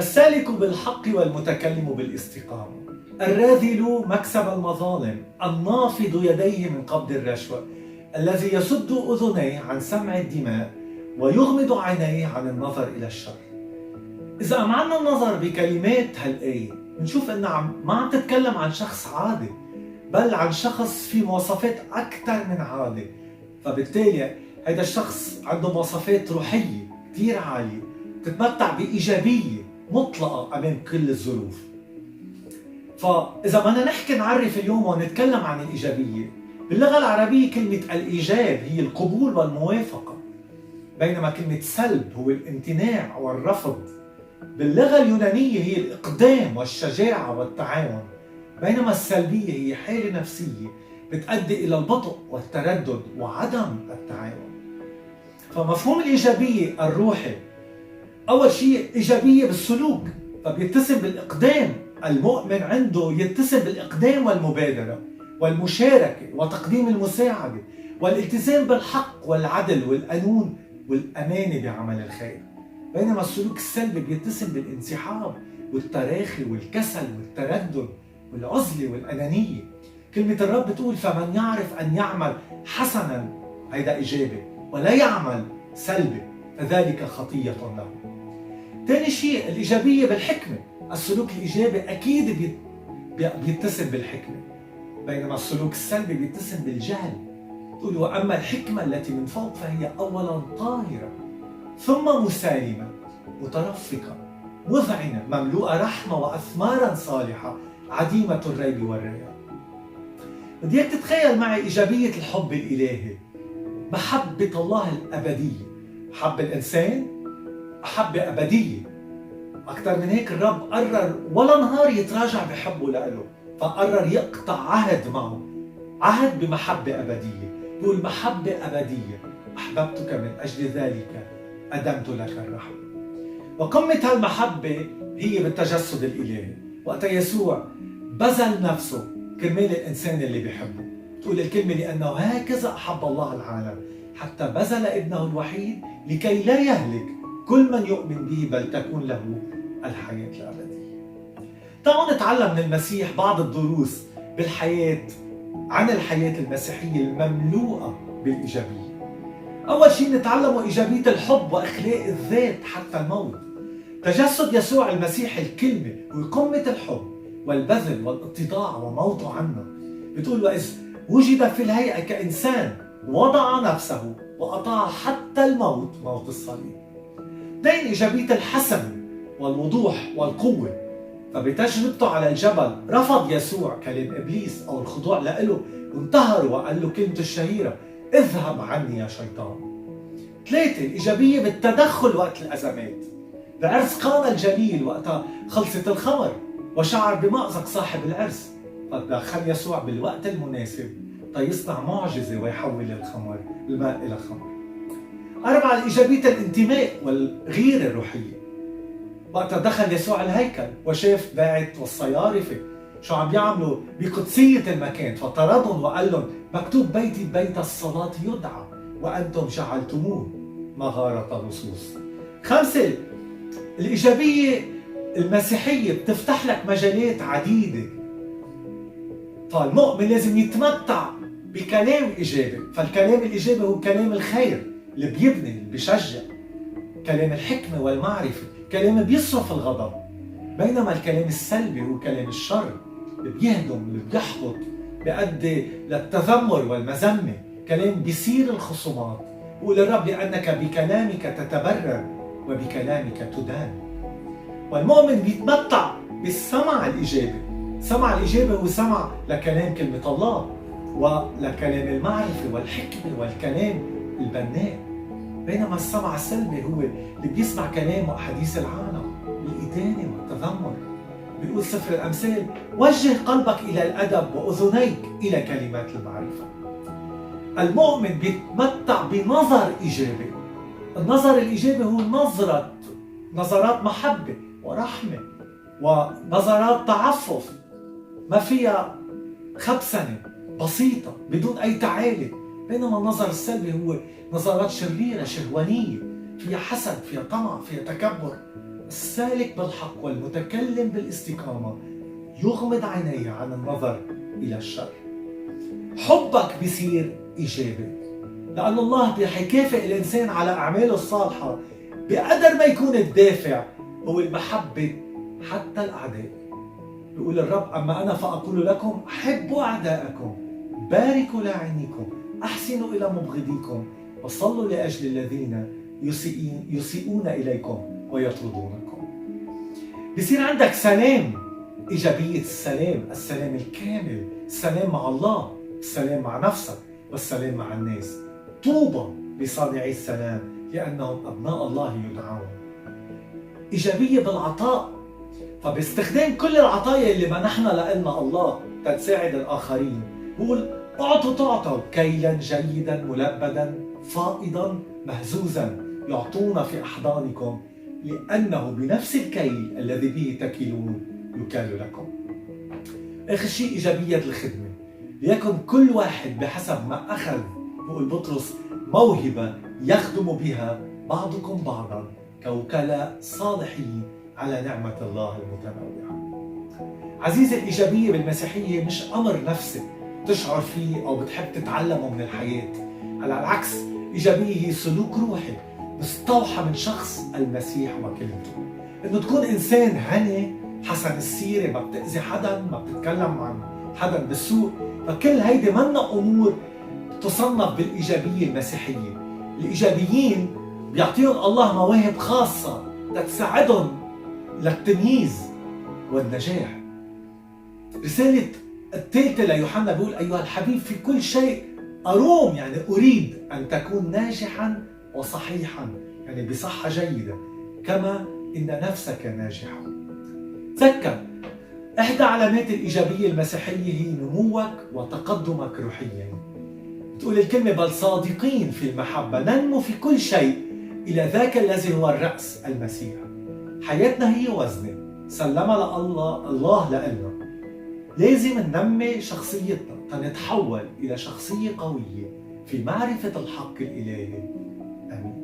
السالك بالحق والمتكلم بالاستقامة، الراذل مكسب المظالم، النافض يديه من قبض الرشوة، الذي يسد أذنيه عن سمع الدماء ويغمض عينيه عن النظر إلى الشر. إذا أمعنا النظر بكلمات هالآية بنشوف إنها ما عم تتكلم عن شخص عادي، بل عن شخص في مواصفات أكثر من عادي. فبالتالي هذا الشخص عنده مواصفات روحية كثير عالية تتمتع بإيجابية مطلقة أمام كل الظروف. فإذا بدنا نحكي نعرف اليوم ونتكلم عن الإيجابية، باللغة العربية كلمة الإيجاب هي القبول والموافقة، بينما كلمة سلب هو الامتناع والرفض. باللغة اليونانية هي الإقدام والشجاعة والتعاون، بينما السلبية هي حالة نفسية بتؤدي إلى البطء والتردد وعدم التعاون. فمفهوم الإيجابية الروحي أول شيء إيجابية بالسلوك، فبيتسم بالإقدام. المؤمن عنده يتسم بالإقدام والمبادرة والمشاركة وتقديم المساعدة والالتزام بالحق والعدل والقانون والأمانة بعمل الخير، بينما السلوك السلبي بيتسم بالانسحاب والتراخي والكسل والتردد والعزلة والأنانية. كلمة الرب بتقول فمن يعرف أن يعمل حسنا، هيدا إيجابي، ولا يعمل سلبي فذلك خطية له. ثاني شيء الإيجابية بالحكمة، السلوك الإيجابي أكيد بيتسم بالحكمة، بينما السلوك السلبي بيتسم بالجهل. تقول وأما الحكمة التي من فوق فهي أولا طاهرة، ثم مسالمة، مترفقة، مذعنة، مملوءة رحمة وأثمارا صالحة، عديمة الريب والرياء. بدي اياك تتخيل معي إيجابية الحب الإلهي، محبة الله الأبدية. حب الإنسان محبة أبدية. أكثر من هيك الرب قرر ولا نهار يتراجع بحبه لإله، فقرر يقطع عهد معه، عهد بمحبة أبدية. يقول محبة أبدية، أحببتك من أجل ذلك أدمت لك الرحمة. وقمة هالمحبة هي بالتجسد الإلهي، وقت يسوع بذل نفسه كرمال الإنسان اللي بيحبه. تقول الكلمة لأنه هكذا أحب الله العالم حتى بذل ابنه الوحيد لكي لا يهلك كل من يؤمن به بل تكون له الحياة الأبدية. تعالوا نتعلم من المسيح بعض الدروس بالحياة عن الحياة المسيحية المملوءة بالإيجابية. أول شيء نتعلمه إيجابية الحب وإخلاء الذات حتى الموت. تجسد يسوع المسيح الكلمة وقمة الحب والبذل والاتضاع وموته عنا. بتقول وإذ وجد في الهيئة كإنسان وضع نفسه وأطاع حتى الموت، موت الصليب. اثنين إيجابية الحسم والوضوح والقوة. فبتجربته على الجبل رفض يسوع كلام إبليس أو الخضوع له وانتهر وقال له كلمته الشهيرة اذهب عني يا شيطان. ثلاثة الإيجابية بالتدخل وقت الأزمات. بعرس قانا الجليل وقتها خلصت الخمر وشعر بمأزق صاحب العرس، فتدخل يسوع بالوقت المناسب يصنع معجزة ويحول الماء إلى خمر. أربعة الإيجابية الانتماء والغيرة الروحية. وقت دخل يسوع الهيكل وشاف باعت والصيارفة شو عم بيعملوا بقدسية المكان، فطردهم وقال لهم مكتوب بيتي بيت الصلاة يدعى وأنتم جعلتموه مغارة لصوص. خمسة الإيجابية المسيحية بتفتح لك مجالات عديدة، فالمؤمن لازم يتمتع بكلام إيجابي. فالكلام الإيجابي هو كلام الخير اللي بيبني اللي بيشجع، كلام الحكمة والمعرفة، كلام بيصرف الغضب، بينما الكلام السلبي هو كلام الشر اللي بيهدم اللي بيحبط بيؤدي للتذمر والمذمة، كلام بيثير الخصومات. وقول الرب لأنك بكلامك تتبرر وبكلامك تدان. والمؤمن بيتمتع بالسمع الإيجابي. السمع الإيجابي هو سمع لكلام كلمة الله ولكلام المعرفة والحكمة والكلام البناء، بينما السمع السلبي هو اللي بيسمع كلام وأحاديث العالم، الإدانة والتذمر. بيقول سفر الأمثال وجه قلبك إلى الأدب وأذنيك إلى كلمات المعرفة. المؤمن بيتمتع بنظر إيجابي. النظر الإيجابي هو نظرات محبة ورحمة ونظرات تعفف ما فيها خبثنة، بسيطة بدون أي تعالي، بينما النظر السلبي هو نظرات شريرة شهوانية فيها حسد، فيها طمع، فيها تكبر. السالك بالحق والمتكلم بالاستقامة يغمض عينيه عن النظر إلى الشر. حبك بيصير إيجابي، لأن الله بيكافئ الإنسان على أعماله الصالحة بقدر ما يكون الدافع هو المحبة حتى الأعداء. بيقول الرب: أما أنا فأقول لكم حبوا أعداءكم، باركوا لاعنيكم، أحسنوا إلى مبغضيكم، وصلوا لأجل الذين يسيئون إليكم ويطردونكم. بيصير عندك سلام، إيجابية السلام، السلام الكامل، السلام مع الله، السلام مع نفسك، والسلام مع الناس. طوبى لصانعي السلام لأنهم أبناء الله يدعون. إيجابية بالعطاء، فباستخدام كل العطايا اللي منحنا لنا الله تساعد الآخرين. بقول: أعطوا تعطوا كيلا جيدا ملبدا فائضا مهزوزا يعطون في أحضانكم، لأنه بنفس الكيل الذي به تكلون يكال لكم. آخر شيء إيجابية الخدمة، ليكن كل واحد بحسب ما أخذ، بقول بطرس، موهبة يخدم بها بعضكم بعضا كوكلاء صالحين على نعمة الله المتنوعة. عزيزي، الإيجابية بالمسيحية مش أمر نفسي تشعر فيه أو بتحب تتعلمه من الحياة. على العكس، إيجابية هي سلوك روحي مستوحى من شخص المسيح وكلمته. إنه تكون إنسان هني حسن السيرة، ما بتأذي حدا، ما بتتكلم عن حدا بالسوء. فكل هيدي منا أمور تصنف بالإيجابية المسيحية. الإيجابيين بيعطيهم الله مواهب خاصة تساعدهم للتمييز والنجاح. رسالة الثالثة ليوحنا بيقول: أيها الحبيب في كل شيء أروم، يعني أريد أن تكون ناجحا وصحيحا، يعني بصحة جيدة كما إن نفسك ناجحة. تذكر، إحدى علامات الإيجابية المسيحية هي نموك وتقدمك روحيا. تقول الكلمة: بل صادقين في المحبة ننمو في كل شيء إلى ذاك الذي هو الرأس، المسيح. حياتنا هي وزنة سلمها الله لنا. لازم ننمي شخصيتنا تنتحول إلى شخصية قوية في معرفة الحق الإلهي. آمين.